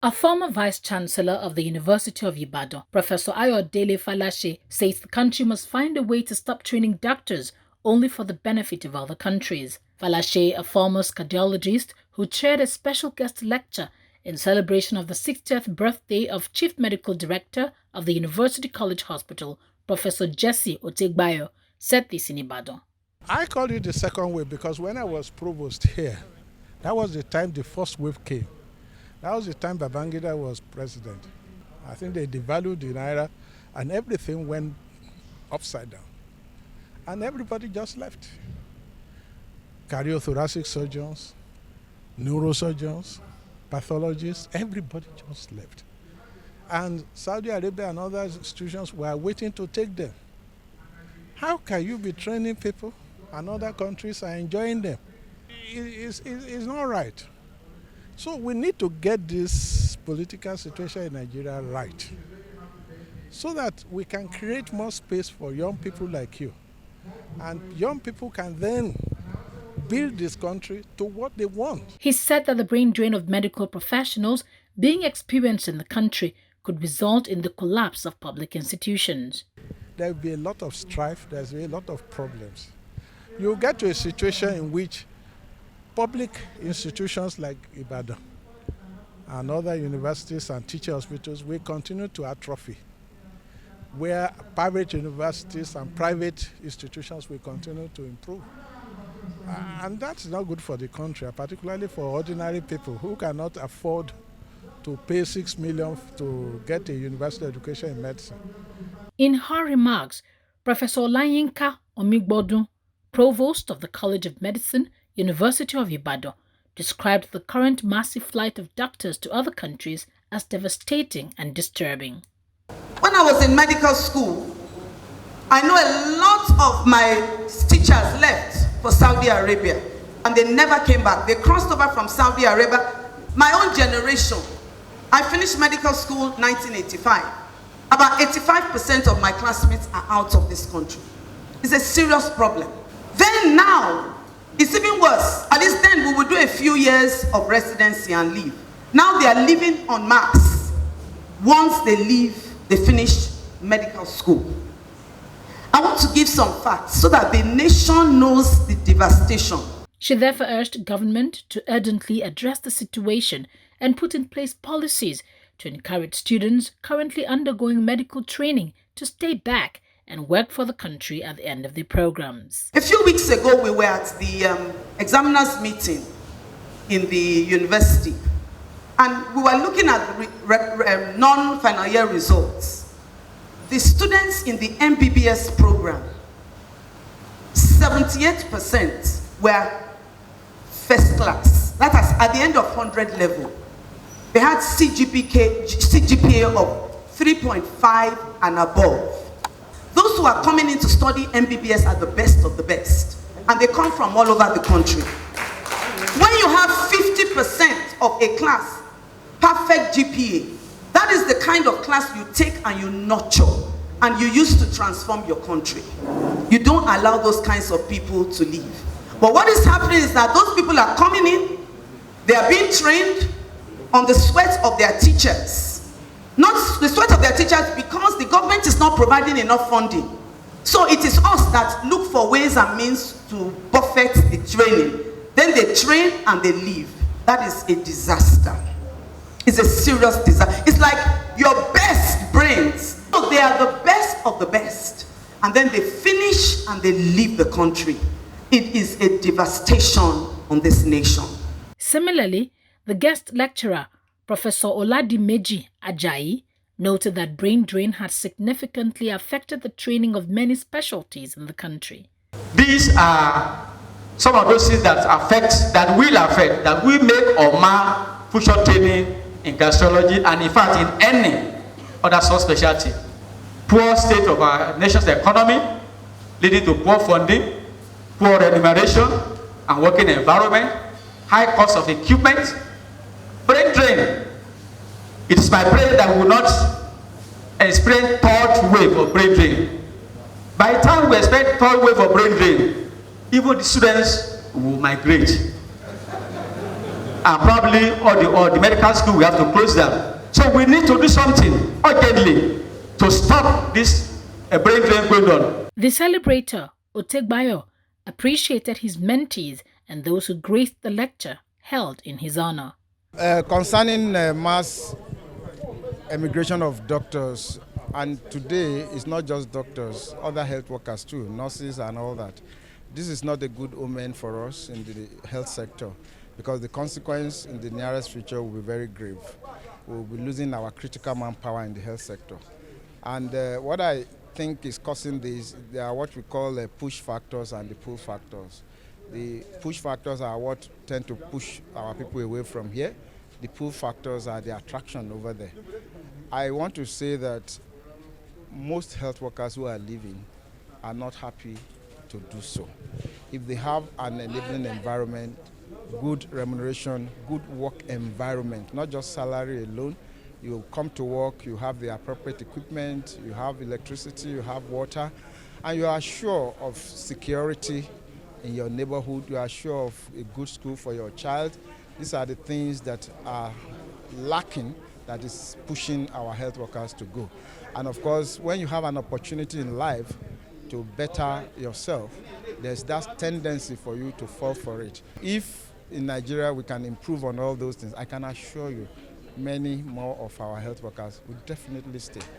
A former Vice-Chancellor of the University of Ibadan, Professor Ayodele Falase, says the country must find a way to stop training doctors only for the benefit of other countries. Falase, a former cardiologist who chaired a special guest lecture in celebration of the 60th birthday of Chief Medical Director of the University College Hospital, Professor Jesse Otegbayo, said this in Ibadan. I call it the second wave because when I was provost here, that was the time the first wave came. That was the time Babangida was president. I think they devalued the naira and everything went upside down. And everybody just left. Cardiothoracic surgeons, neurosurgeons, pathologists, everybody just left. And Saudi Arabia and other institutions were waiting to take them. How can you be training people and other countries are enjoying them? It's not right. So we need to get this political situation in Nigeria right so that we can create more space for young people like you. And young people can then build this country to what they want. He said that the brain drain of medical professionals being experienced in the country could result in the collapse of public institutions. There will be a lot of strife, there's a lot of problems. You'll get to a situation in which public institutions like Ibadan and other universities and teaching hospitals will continue to atrophy, where private universities and private institutions will continue to improve. And that's not good for the country, particularly for ordinary people who cannot afford to pay 6 million to get a university education in medicine. In her remarks, Professor Olayinka Omigbodun, Provost of the College of Medicine, University of Ibadan, described the current massive flight of doctors to other countries as devastating and disturbing. When I was in medical school, I know a lot of my teachers left for Saudi Arabia and they never came back. They crossed over from Saudi Arabia. My own generation, I finished medical school 1985. About 85% of my classmates are out of this country. It's a serious problem. Then now, it's even worse. At least then we would do a few years of residency and leave. Now they are living on max. Once they leave, they finish medical school. I want to give some facts so that the nation knows the devastation. She therefore urged government to urgently address the situation and put in place policies to encourage students currently undergoing medical training to stay back and work for the country at the end of the programs. A few weeks ago, we were at the examiners meeting in the university, and we were looking at non-final year results. The students in the MBBS program, 78% were first class. That is at the end of 100 level. They had CGPA of 3.5 and above. Those who are coming in to study MBBS are the best of the best, and they come from all over the country. When you have 50% of a class, perfect GPA, that is the kind of class you take and you nurture, and you use to transform your country. You don't allow those kinds of people to leave. But what is happening is that those people are coming in, they are being trained on the sweat of their teachers. Not the sweat of their teachers, because the government is not providing enough funding. So it is us that look for ways and means to buffet the training. Then they train and they leave. That is a disaster. It's a serious disaster. It's like your best brains. So they are the best of the best. And then they finish and they leave the country. It is a devastation on this nation. Similarly, the guest lecturer, Professor Oladimeji Ajayi, noted that brain drain had significantly affected the training of many specialties in the country. These are some of those things that will make or mar future training in gastrology and in fact in any other subspecialty. Poor state of our nation's economy, leading to poor funding, poor remuneration and working environment, high cost of equipment, brain drain. It is my prayer that we will not experience third wave of brain drain. By the time we expect third wave of brain drain, even the students will migrate. and probably all the medical school we have to close them. So we need to do something urgently to stop this brain drain going on. The celebrator, Otegbayo, appreciated his mentees and those who graced the lecture held in his honor. Concerning mass emigration of doctors, and today it's not just doctors, other health workers too, nurses and all that. This is not a good omen for us in the health sector, because the consequence in the nearest future will be very grave. We'll be losing our critical manpower in the health sector. And what I think is causing this, there are what we call push factors and the pull factors. The push factors are what tend to push our people away from here. The pull factors are the attraction over there. I want to say that most health workers who are leaving are not happy to do so. If they have an enabling environment, good remuneration, good work environment, not just salary alone, you come to work, you have the appropriate equipment, you have electricity, you have water, and you are sure of security in your neighborhood, you are sure of a good school for your child. These are the things that are lacking, that is pushing our health workers to go. And of course, when you have an opportunity in life to better yourself, there's that tendency for you to fall for it. If in Nigeria we can improve on all those things, I can assure you many more of our health workers will definitely stay.